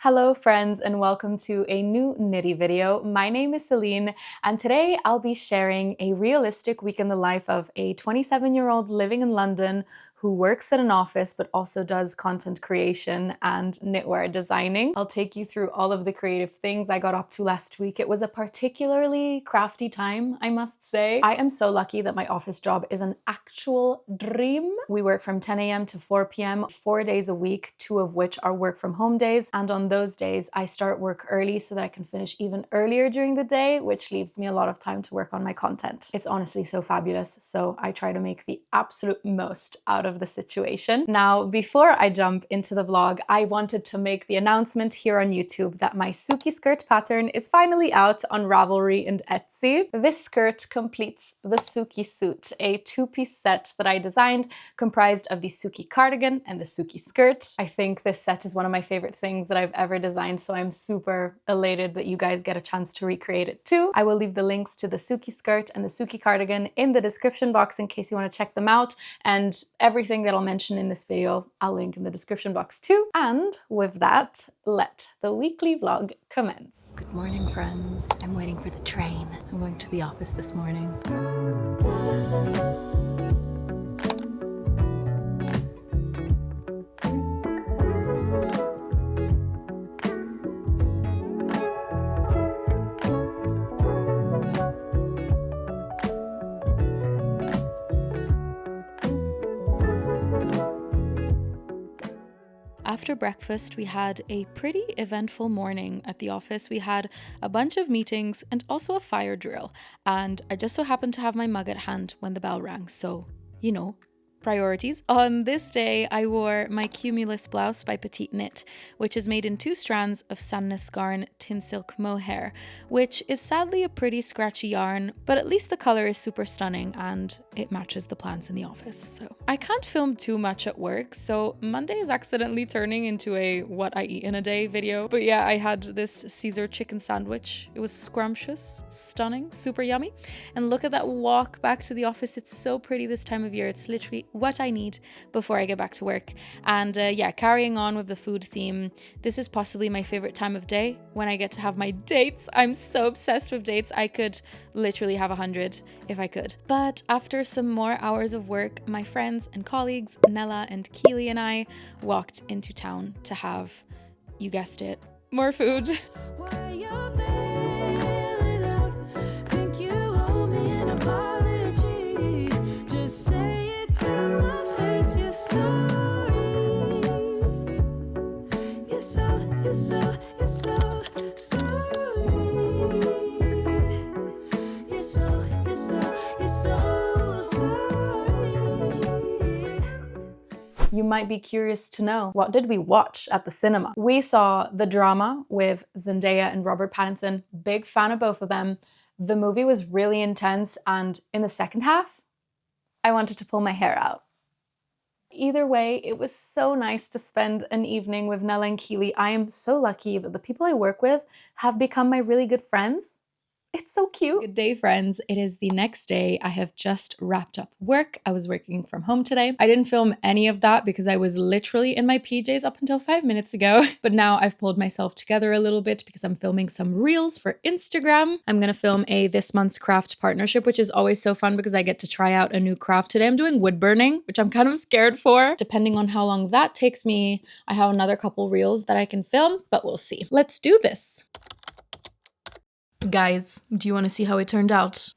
Hello friends and welcome to a new Nitty video. My name is Céline and today I'll be sharing a realistic week in the life of a 27-year-old living in London who works at an office but also does content creation and knitwear designing. I'll take you through all of the creative things I got up to last week. It was a particularly crafty time, I must say. I am so lucky that my office job is an actual dream. We work from 10 a.m. to 4 p.m. 4 days a week, 2 of which are work from home days, and on those days I start work early so that I can finish even earlier during the day, which leaves me a lot of time to work on my content. It's honestly so fabulous, so I try to make the absolute most out of the situation. Now, before I jump into the vlog, I wanted to make the announcement here on YouTube that my SOOKIE skirt pattern is finally out on Ravelry and Etsy. This skirt completes the SOOKIE suit, a two-piece set that I designed comprised of the SOOKIE cardigan and the SOOKIE skirt. I think this set is one of my favorite things that I've ever designed, so I'm super elated that you guys get a chance to recreate it too. I will leave the links to the SOOKIE skirt and the SOOKIE cardigan in the description box in case you want to check them out, and everything that I'll mention in this video I'll link in the description box too. And with that, let the weekly vlog commence. Good morning, friends. I'm waiting for the train. I'm going to the office this morning. After breakfast, we had a pretty eventful morning at the office. We had a bunch of meetings and also a fire drill. And I just so happened to have my mug at hand when the bell rang. So, you know, priorities. On this day, I wore my Cumulus blouse by Petite Knit, which is made in 2 strands of Sandnes Garn Tin Silk Mohair, which is sadly a pretty scratchy yarn, but at least the color is super stunning and it matches the plants in the office. So I can't film too much at work, so Monday is accidentally turning into a what I eat in a day video. But yeah, I had this Caesar chicken sandwich. It was scrumptious, stunning, super yummy. And look at that walk back to the office. It's so pretty this time of year. It's literally what I need before I get back to work. And yeah, carrying on with the food theme, this is possibly my favorite time of day when I get to have my dates. I'm so obsessed with dates. I could literally have 100 if I could. But after some more hours of work, my friends and colleagues, Nella and Keely, and I walked into town to have, you guessed it, more food. You might be curious to know, what did we watch at the cinema? We saw The Drama with Zendaya and Robert Pattinson. Big fan of both of them. The movie was really intense, and in the second half, I wanted to pull my hair out. Either way, it was so nice to spend an evening with Nella and Keely. I am so lucky that the people I work with have become my really good friends. It's so cute. Good day, friends. It is the next day. I have just wrapped up work. I was working from home today. I didn't film any of that because I was literally in my PJs up until 5 minutes ago. But now I've pulled myself together a little bit because I'm filming some reels for Instagram. I'm going to film a this month's craft partnership, which is always so fun because I get to try out a new craft. Today I'm doing wood burning, which I'm kind of scared for. Depending on how long that takes me, I have another couple reels that I can film, but we'll see. Let's do this. Guys, do you want to see how it turned out?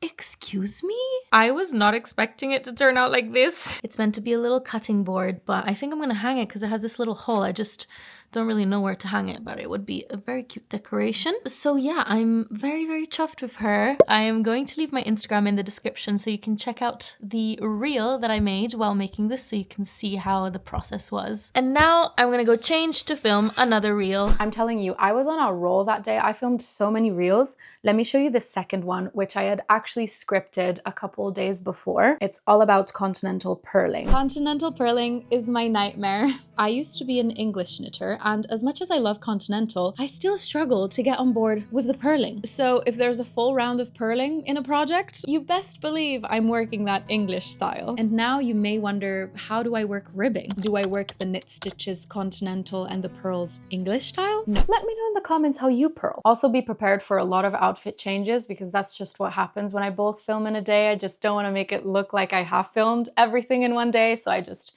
Excuse me? I was not expecting it to turn out like this. It's meant to be a little cutting board, but I think I'm gonna hang it because it has this little hole. I just don't really know where to hang it, but it would be a very cute decoration. So yeah, I'm very, very chuffed with her. I am going to leave my Instagram in the description so you can check out the reel that I made while making this so you can see how the process was. And now I'm gonna go change to film another reel. I'm telling you, I was on a roll that day. I filmed so many reels. Let me show you the second one, which I had actually actually scripted a couple days before. It's all about continental purling. Continental purling is my nightmare. I used to be an English knitter, and as much as I love continental, I still struggle to get on board with the purling. So if there's a full round of purling in a project, you best believe I'm working that English style. And now you may wonder, how do I work ribbing? Do I work the knit stitches continental and the purls English style? No. Let me know in the comments how you purl. Also be prepared for a lot of outfit changes, because that's just what happens when I bulk film in a day. I just don't want to make it look like I have filmed everything in one day, so I just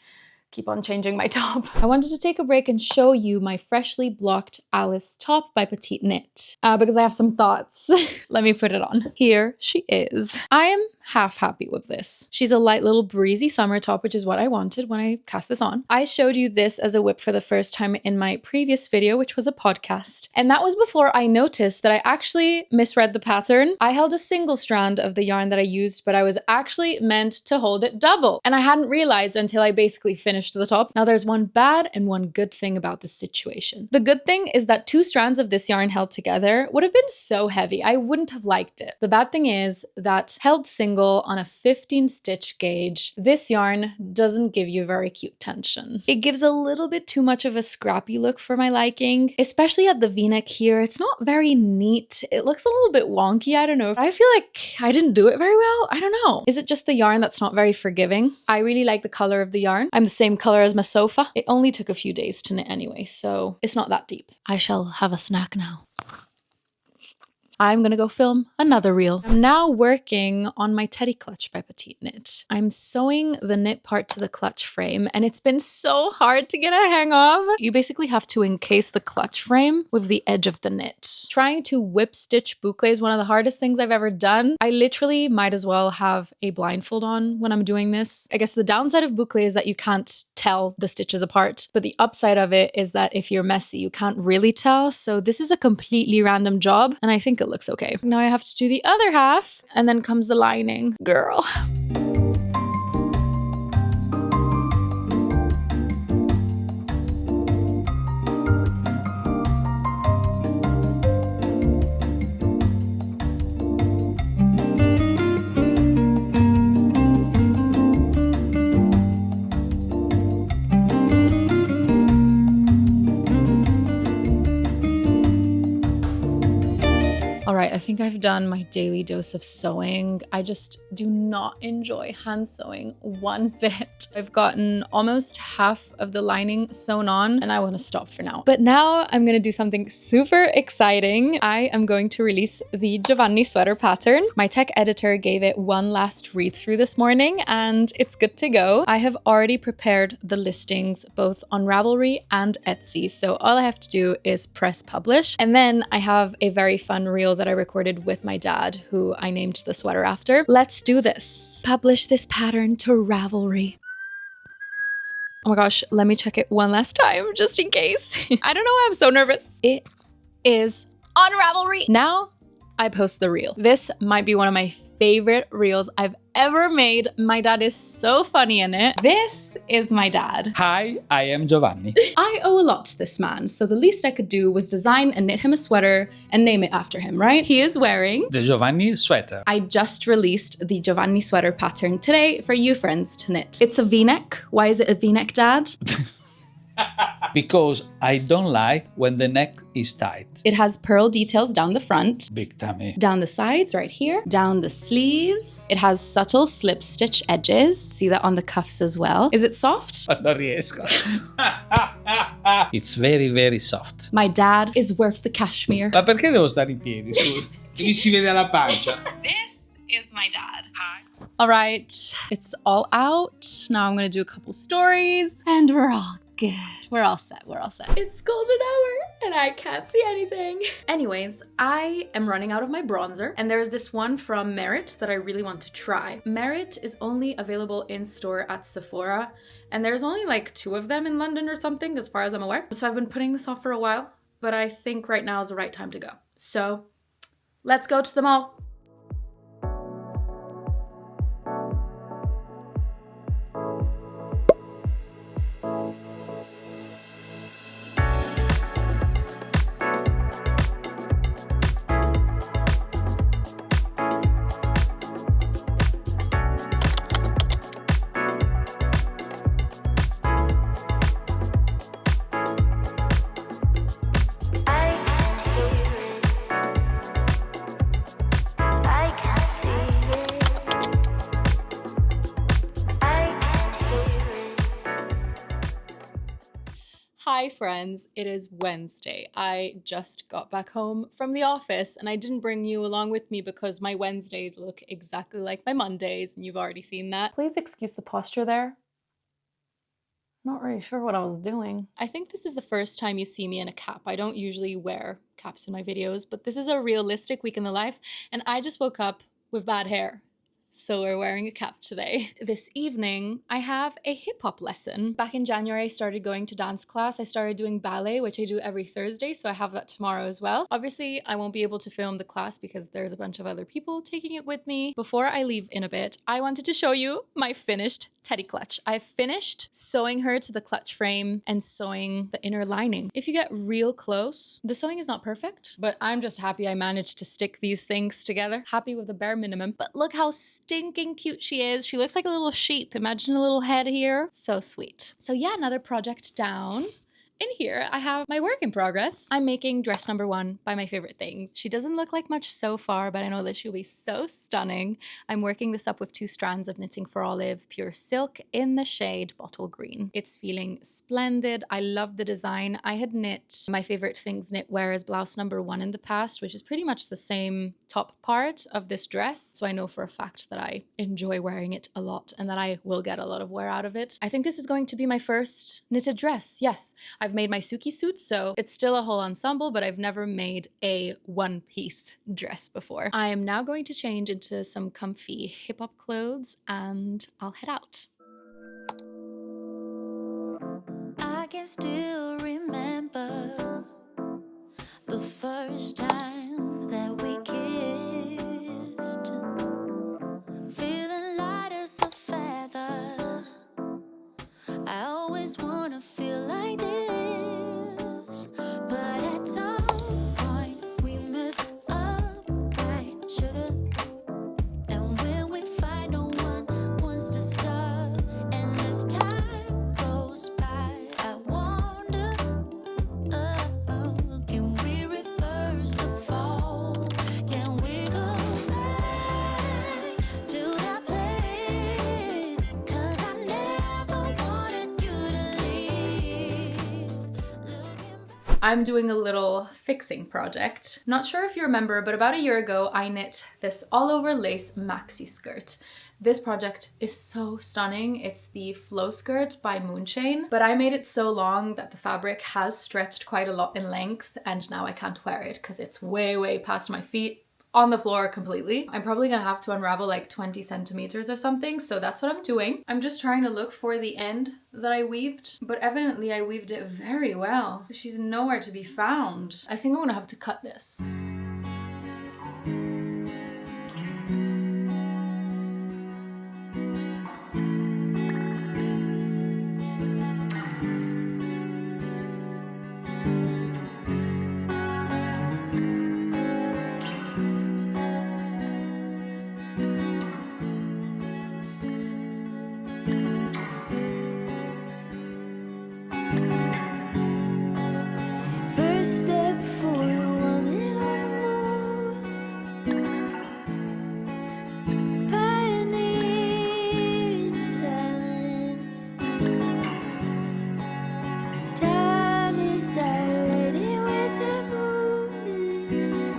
keep on changing my top. I wanted to take a break and show you my freshly blocked Alice top by Petite Knit because I have some thoughts. Let me put it on. Here she is. I am half happy with this. She's a light little breezy summer top, which is what I wanted when I cast this on. I showed you this as a whip for the first time in my previous video, which was a podcast. And that was before I noticed that I actually misread the pattern. I held a single strand of the yarn that I used, but I was actually meant to hold it double. And I hadn't realized until I basically finished the top. Now there's one bad and one good thing about this situation. The good thing is that 2 strands of this yarn held together would have been so heavy. I wouldn't have liked it. The bad thing is that held single on a 15 stitch gauge, this yarn doesn't give you very cute tension. It gives a little bit too much of a scrappy look for my liking, especially at the v-neck here. It's not very neat. It looks a little bit wonky. I don't know. I feel like I didn't do it very well. I don't know. Is it just the yarn that's not very forgiving? I really like the color of the yarn. I'm the same color as my sofa. It only took a few days to knit anyway, so it's not that deep. I shall have a snack now. I'm gonna go film another reel. I'm now working on my teddy clutch by Petite Knit. I'm sewing the knit part to the clutch frame, and it's been so hard to get a hang of. You basically have to encase the clutch frame with the edge of the knit. Trying to whip stitch boucle is one of the hardest things I've ever done. I literally might as well have a blindfold on when I'm doing this. I guess the downside of boucle is that you can't tell the stitches apart, but the upside of it is that if you're messy, you can't really tell. So this is a completely random job, and I think it looks okay. Now I have to do the other half, and then comes the lining. Girl. All right, I think I've done my daily dose of sewing. I just do not enjoy hand sewing one bit. I've gotten almost half of the lining sewn on, and I want to stop for now. But now I'm going to do something super exciting. I am going to release the Giovanni sweater pattern. My tech editor gave it one last read through this morning, and it's good to go. I have already prepared the listings both on Ravelry and Etsy, so all I have to do is press publish. And then I have a very fun reel that I recorded with my dad, who I named the sweater after. Let's do this. Publish this pattern to Ravelry. Oh my gosh, let me check it one last time, just in case. I don't know why I'm so nervous. It is on Ravelry. Now I post the reel. This might be one of my favorite reels I've ever made. My dad is so funny in it. This is my dad. Hi, I am Giovanni. I owe a lot to this man, so the least I could do was design and knit him a sweater and name it after him, right? He is wearing The Giovanni sweater. I just released the Giovanni sweater pattern today for you friends to knit. It's a v-neck. Why is it a v-neck, Dad? Because I don't like when the neck is tight. It has purl details down the front, Big tummy. down the sides right here, down the sleeves. It has subtle slip stitch edges. See that on the cuffs as well. Is it soft? Non riesco. It's very, very soft. My dad is worth the cashmere. Ma perché devo stare in piedi? Su, che mi si vede la pancia. This is my dad. Hi. All right, it's all out. Now I'm gonna do a couple stories and we're all good. We're all set. We're all set. It's golden hour and I can't see anything. Anyways, I am running out of my bronzer, and there's this one from Merit that I really want to try. Merit is only available in store at Sephora, and there's only like 2 of them in London or something as far as I'm aware. So I've been putting this off for a while, but I think right now is the right time to go. So let's go to the mall. Hi friends, it is Wednesday. I just got back home from the office and I didn't bring you along with me because my Wednesdays look exactly like my Mondays and you've already seen that. Please excuse the posture there. Not really sure what I was doing. I think this is the first time you see me in a cap. I don't usually wear caps in my videos, but this is a realistic week in the life and I just woke up with bad hair. So we're wearing a cap today. This evening, I have a hip hop lesson. Back in January, I started going to dance class. I started doing ballet, which I do every Thursday, so I have that tomorrow as well. Obviously, I won't be able to film the class because there's a bunch of other people taking it with me. Before I leave in a bit, I wanted to show you my finished teddy clutch. I finished sewing her to the clutch frame and sewing the inner lining. If you get real close, the sewing is not perfect, but I'm just happy I managed to stick these things together. Happy with the bare minimum. But look how stinking cute she is. She looks like a little sheep. Imagine a little head here. So sweet. So yeah, another project down. In here, I have my work in progress. I'm making dress number 1 by my favorite things. She doesn't look like much so far, but I know that she'll be so stunning. I'm working this up with 2 strands of Knitting for Olive pure silk in the shade bottle green. It's feeling splendid. I love the design. I had knit my favorite things knitwear as blouse number 1 in the past, which is pretty much the same top part of this dress. So I know for a fact that I enjoy wearing it a lot and that I will get a lot of wear out of it. I think this is going to be my first knitted dress. Yes, I've made my SOOKIE suit, so it's still a whole ensemble, but I've never made a one-piece dress before. I am now going to change into some comfy hip-hop clothes and I'll head out. I can still remember the first time that we kissed, feeling light as a feather. I always wanna feel like this, but at some point we messed up, right, sugar? And when we fight, no one wants to stop. And as time goes by, I wonder, can we reverse the fall? Can we go back to that place? 'Cause I never wanted you to leave. I'm doing a little fixing project. Not sure if you remember, but about a year ago, I knit this all-over lace maxi skirt. This project is so stunning. It's the flow skirt by Moonchain, but I made it so long that the fabric has stretched quite a lot in length and now I can't wear it because it's way past my feet, on the floor completely. I'm probably gonna have to unravel like 20 centimeters or something, so that's what I'm doing. I'm just trying to look for the end that I weaved, but evidently I weaved it very well. She's nowhere to be found. I think I'm gonna have to cut this. First step for the woman on the moon, pioneer in silence. Time is dilating with the movement.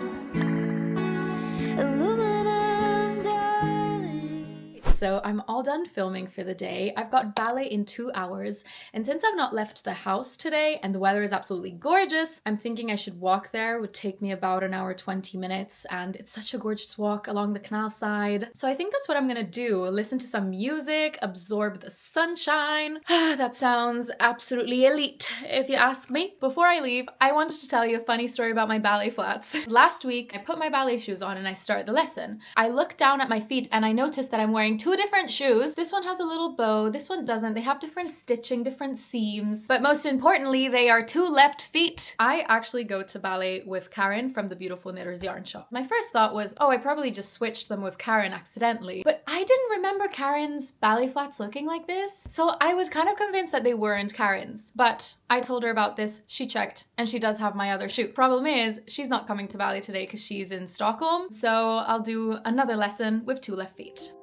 Aluminum, darling. So I'm all done filming for the day. I've got ballet in 2 hours, and since I've not left the house today and the weather is absolutely gorgeous, I'm thinking I should walk there. It would take me about an hour 20 minutes, and it's such a gorgeous walk along the canal side. So I think that's what I'm gonna do. Listen to some music, absorb the sunshine. That sounds absolutely elite, if you ask me. Before I leave, I wanted to tell you a funny story about my ballet flats. Last week, I put my ballet shoes on and I started the lesson. I looked down at my feet and I noticed that I'm wearing 2 different shoes. This one has a little bow, this one doesn't. They have different stitching, different seams, but most importantly, they are 2 left feet. I actually go to ballet with Karen from the Beautiful Knitters Yarn Shop. My first thought was, oh, I probably just switched them with Karen accidentally, but I didn't remember Karen's ballet flats looking like this, so I was kind of convinced that they weren't Karen's, but I told her about this, she checked, and she does have my other shoe. Problem is, she's not coming to ballet today because she's in Stockholm, so I'll do another lesson with 2 left feet.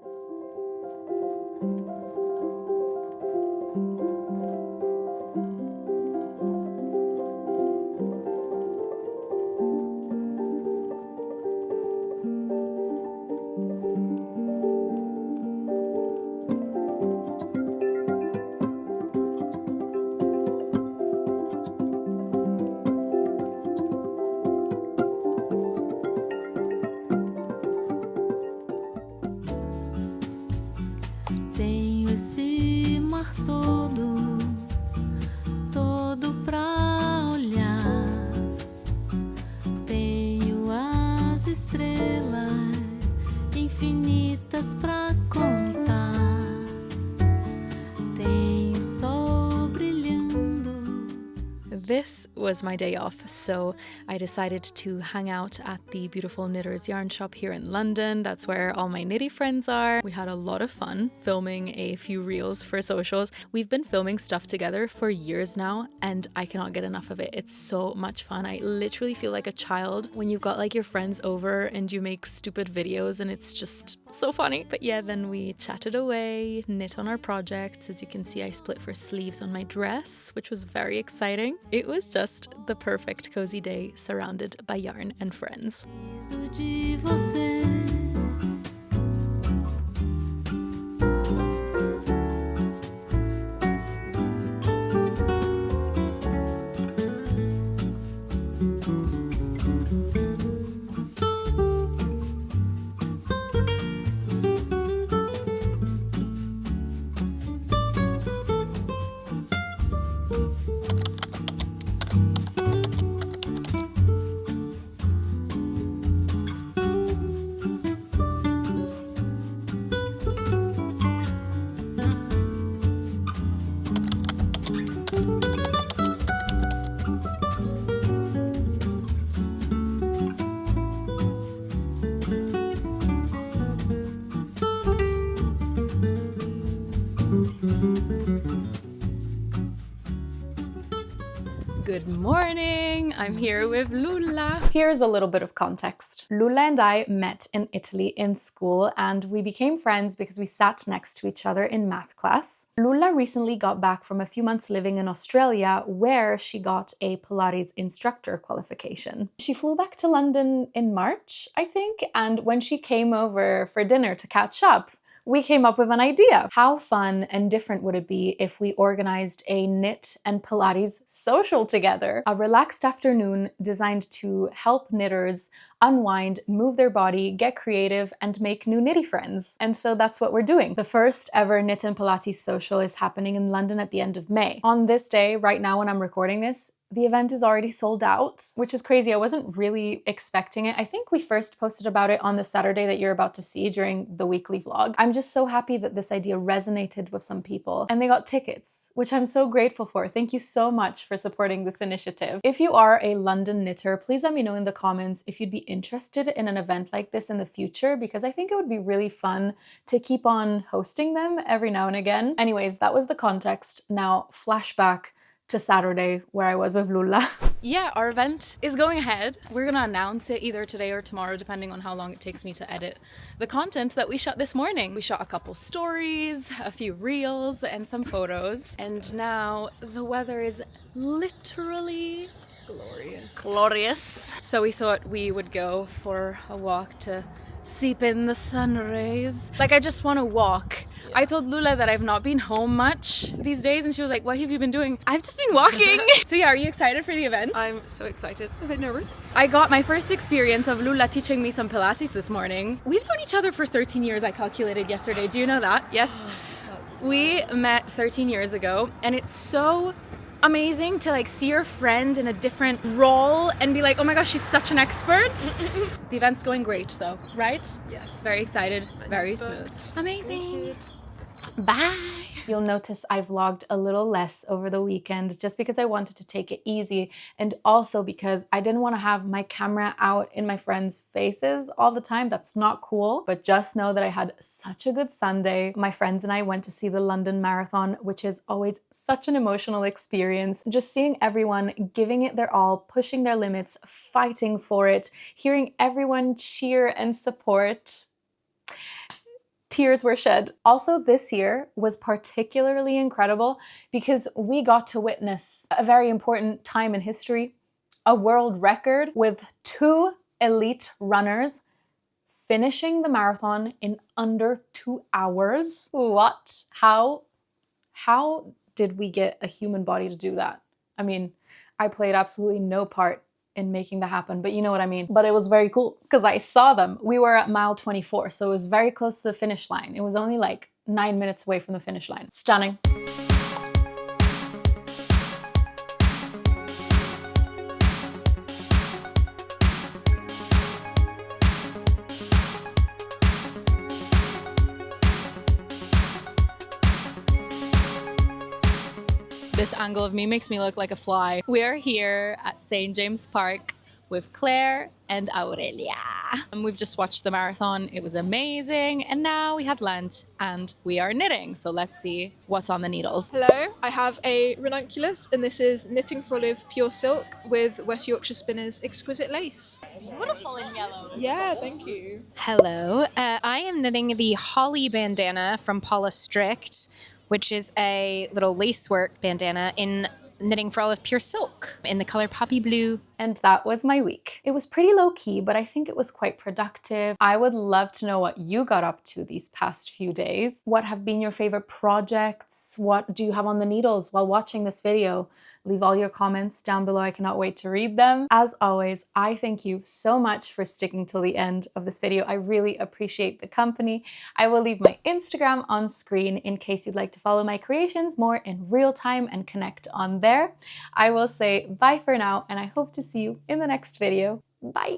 this was my day off, so I decided to hang out at the beautiful Knitters Yarn Shop here in London. That's where all my knitty friends are. We had a lot of fun filming a few reels for socials. We've been filming stuff together for years now, and I cannot get enough of it. It's so much fun. I literally feel like a child when you've got like your friends over and you make stupid videos, and it's just so funny. But yeah, then we chatted away, knit on our projects. As you can see, I split for sleeves on my dress, which was very exciting. It was just the perfect cozy day surrounded by yarn and friends. Good morning, I'm here with Lula. Here's a little bit of context. Lula and I met in Italy in school, and we became friends because we sat next to each other in math class. Lula recently got back from a few months living in Australia, where she got a Pilates instructor qualification. She flew back to London in March, I think, and when she came over for dinner to catch up, we came up with an idea. How fun and different would it be if we organized a knit and Pilates social together? A relaxed afternoon designed to help knitters unwind, move their body, get creative, and make new knitty friends. And so that's what we're doing. The first ever Knit and Pilates social is happening in London at the end of May. On this day, right now when I'm recording this, the event is already sold out, which is crazy. I wasn't really expecting it. I think we first posted about it on the Saturday that you're about to see during the weekly vlog. I'm just so happy that this idea resonated with some people and they got tickets, which I'm so grateful for. Thank you so much for supporting this initiative. If you are a London knitter, please let me know in the comments if you'd be interested in an event like this in the future, because I think it would be really fun to keep on hosting them every now and again. Anyways, that was the context. Now, flashback to Saturday where I was with Lula. Yeah, our event is going ahead. We're gonna announce it either today or tomorrow, depending on how long it takes me to edit the content that we shot this morning. We shot a couple stories, a few reels, and some photos. And now the weather is literally glorious. So we thought we would go for a walk to seep in the sun rays. Like, I just want to walk. Yeah. I told Lula that I've not been home much these days, and she was like, what have you been doing? I've just been walking. So yeah, are you excited for the event? I'm so excited. A bit nervous. I got my first experience of Lula teaching me some Pilates this morning. We've known each other for 13 years, I calculated yesterday. Do you know that? Yes. We met 13 years ago, and it's so amazing to like see your friend in a different role and be like, oh my gosh, she's such an expert. The event's going great though, right? Yes. Very excited, very smooth. Amazing. Bye. You'll notice I vlogged a little less over the weekend just because I wanted to take it easy, and also because I didn't want to have my camera out in my friends' faces all the time. That's not cool. But just know that I had such a good Sunday. My friends and I went to see the London Marathon, which is always such an emotional experience. Just seeing everyone giving it their all, pushing their limits, fighting for it, hearing everyone cheer and support. Tears were shed. Also, this year was particularly incredible because we got to witness a very important time in history, a world record with 2 elite runners finishing the marathon in under 2 hours. What? How did we get a human body to do that? I mean, I played absolutely no part in making that happen, but you know what I mean. But it was very cool because I saw them. We were at mile 24, so it was very close to the finish line. It was only like 9 minutes away from the finish line. Stunning. This angle of me makes me look like a fly. We are here at St. James Park with Claire and Aurelia. And we've just watched the marathon. It was amazing. And now we had lunch and we are knitting. So let's see what's on the needles. Hello, I have a ranunculus and this is Knitting for Olive Pure Silk with West Yorkshire Spinners Exquisite Lace. It's beautiful in yellow. Yeah, thank you. Hello, I am knitting the Holly bandana from Paula Strict, which is a little lacework bandana in Knitting for Olive Pure Silk in the color Poppy Blue. And that was my week. It was pretty low-key, but I think it was quite productive. I would love to know what you got up to these past few days. What have been your favorite projects? What do you have on the needles while watching this video? Leave all your comments down below. I cannot wait to read them. As always, I thank you so much for sticking till the end of this video. I really appreciate the company. I will leave my Instagram on screen in case you'd like to follow my creations more in real time and connect on there. I will say bye for now, and I hope to see you in the next video. Bye!